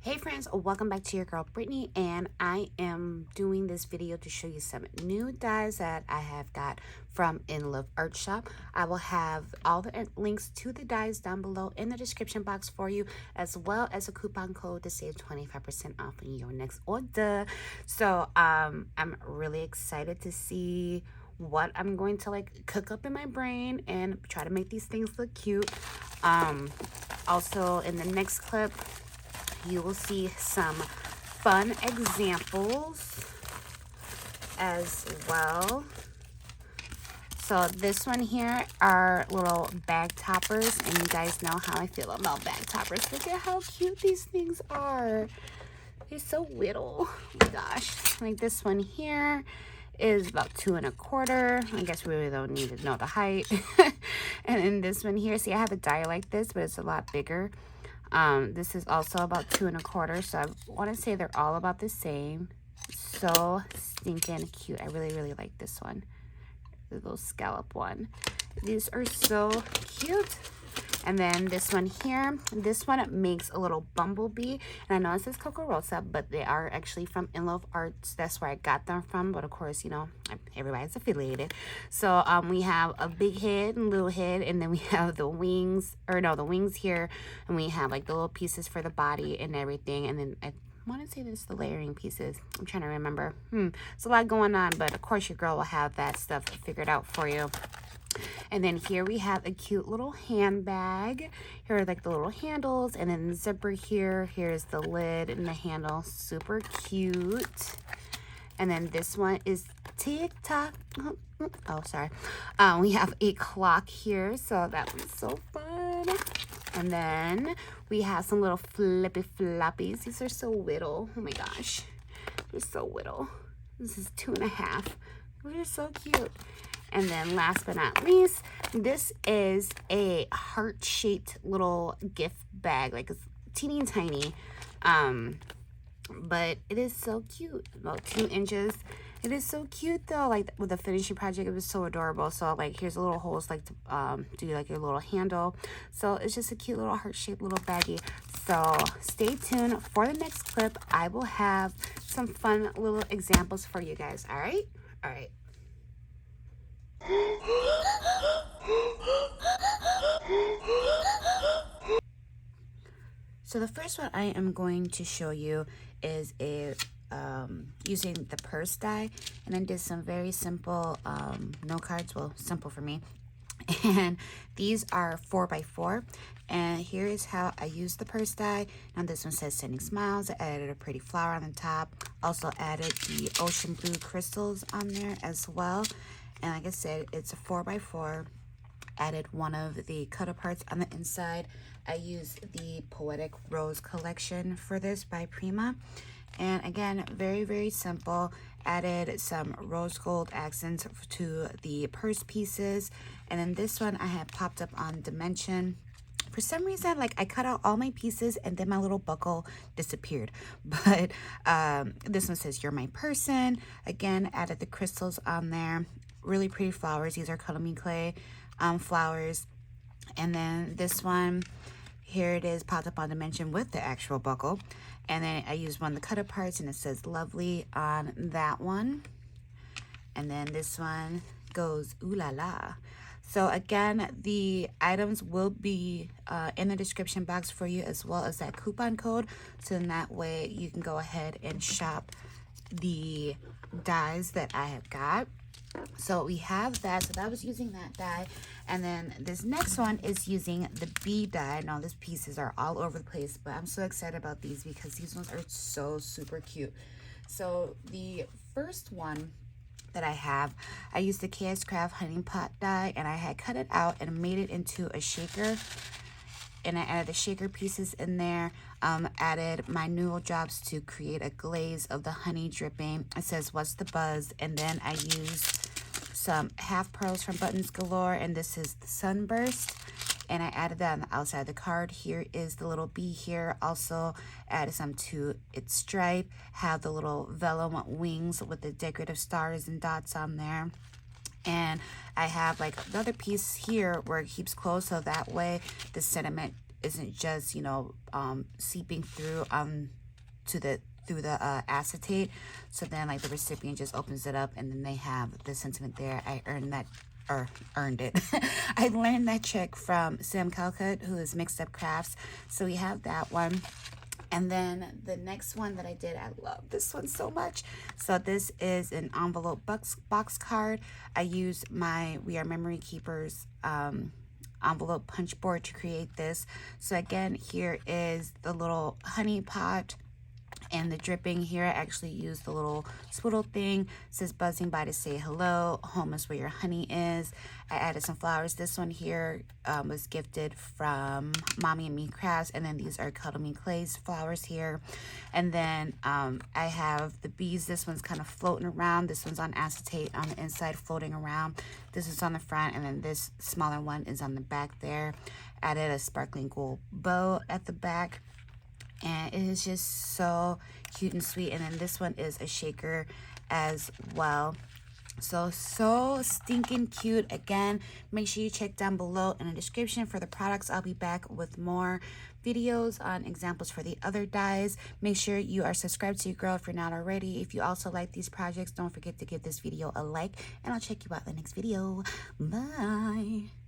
Hey friends, welcome back to your girl Brittany, and I am doing this video to show you some new dies that I have got from InLoveArts shop. I will have all the links to the dies down below in the description box for you, as well as a coupon code to save 25% off on your next order. So I'm really excited to see what I'm going to cook up in my brain and try to make these things look cute. Also in the next clip you will see some fun examples as well. So this one here are little bag toppers, and you guys know how I feel about bag toppers. Look at how cute these things are. They're so little. Oh my gosh. Like this one here is about 2 1/4. I guess we really don't need to know the height. And then this one here, see I have a die like this, but it's a lot bigger. This is also about 2 1/4, so I want to say they're all about the same. So stinking cute. I really like this one, the little scallop one. These are so cute. And then this one here, this one makes a little bumblebee, and I know it says Coco Rosa, but they are actually from InLoveArts. That's where I got them from, but of course, you know, everybody's affiliated. So we have a big head and little head, and then we have the wings, or no, the wings here, and we have like the little pieces for the body and everything. And then I want to say this is the layering pieces. I'm trying to remember. It's a lot going on, but of course your girl will have that stuff figured out for you. And then here we have a cute little handbag. Here are like the little handles, and then the zipper here. Here's the lid and the handle. Super cute. And then this one is TikTok. Oh, sorry. We have a clock here, so that one's so fun. And then we have some little flippy floppies. These are so little. Oh my gosh. They're so little. This is 2 1/2. They're so cute. And then last but not least, this is a heart-shaped little gift bag. Like it's teeny tiny. But it is so cute. About 2 inches. It is so cute though. Like with the finishing project, it was so adorable. So like here's a little holes like to do like your little handle. So it's just a cute little heart-shaped little baggie. So stay tuned for the next clip. I will have some fun little examples for you guys. All right? All right. So the first one I am going to show you is using the purse die, and I did some very simple note cards. Well, simple for me. And these are 4x4, and here is how I use the purse die. Now this one says sending smiles. I added a pretty flower on the top, also added the ocean blue crystals on there as well. And like I said, it's a 4x4. Added one of the cut parts on the inside. I used the Poetic Rose collection for this by Prima. And again, very simple. Added some rose gold accents to the purse pieces. And then this one I had popped up on Dimension. For some reason, like I cut out all my pieces and then my little buckle disappeared. But this one says, "You're my person." Again, added the crystals on there. Really pretty flowers. These are Color Me Clay flowers. And then this one, here it is, popped up on Dimension with the actual buckle. And then I used one of the cut parts, and it says "Lovely" on that one. And then this one goes "Ooh La La." So again, the items will be in the description box for you, as well as that coupon code. So in that way you can go ahead and shop the dies that I have got. So we have that. So that was using that die. And then this next one is using the bee die. Now these pieces are all over the place, but I'm so excited about these because these ones are so super cute. So the first one that I have, I used the KS Craft Honey Pot die, and I had cut it out and made it into a shaker. And I added the shaker pieces in there. Added my noodle drops to create a glaze of the honey dripping. It says, "What's the buzz?" And then I used some half pearls from Buttons Galore, and this is the Sunburst. And I added that on the outside of the card. Here is the little bee here. Also added some to its stripe. Have the little vellum wings with the decorative stars and dots on there. And I have like another piece here where it keeps closed, so that way the sentiment isn't just, you know, seeping through through the acetate. So then like the recipient just opens it up and then they have the sentiment there. I earned it. I learned that trick from Sam Calcutt, who is Mixed Up Crafts. So we have that one. And then the next one that I did, I love this one so much. So this is an envelope box card. I used my We Are Memory Keepers envelope punch board to create this. So again, here is the little honey pot and the dripping. Here I actually used the little swiddle thing. It says buzzing by to say hello. Home is where your honey is. I added some flowers. This one here was gifted from Mommy and Me Crafts, and then these are Cuddle Me Clay's flowers here. And then I have the bees. This one's kind of floating around. This one's on acetate on the inside, floating around. This is on the front, and then this smaller one is on the back there. Added a sparkling gold bow at the back. And it is just so cute and sweet. And then this one is a shaker as well. So stinking cute. Again, make sure you check down below in the description for the products. I'll be back with more videos on examples for the other dyes. Make sure you are subscribed to your girl if you're not already. If you also like these projects, don't forget to give this video a like, and I'll check you out in the next video. Bye.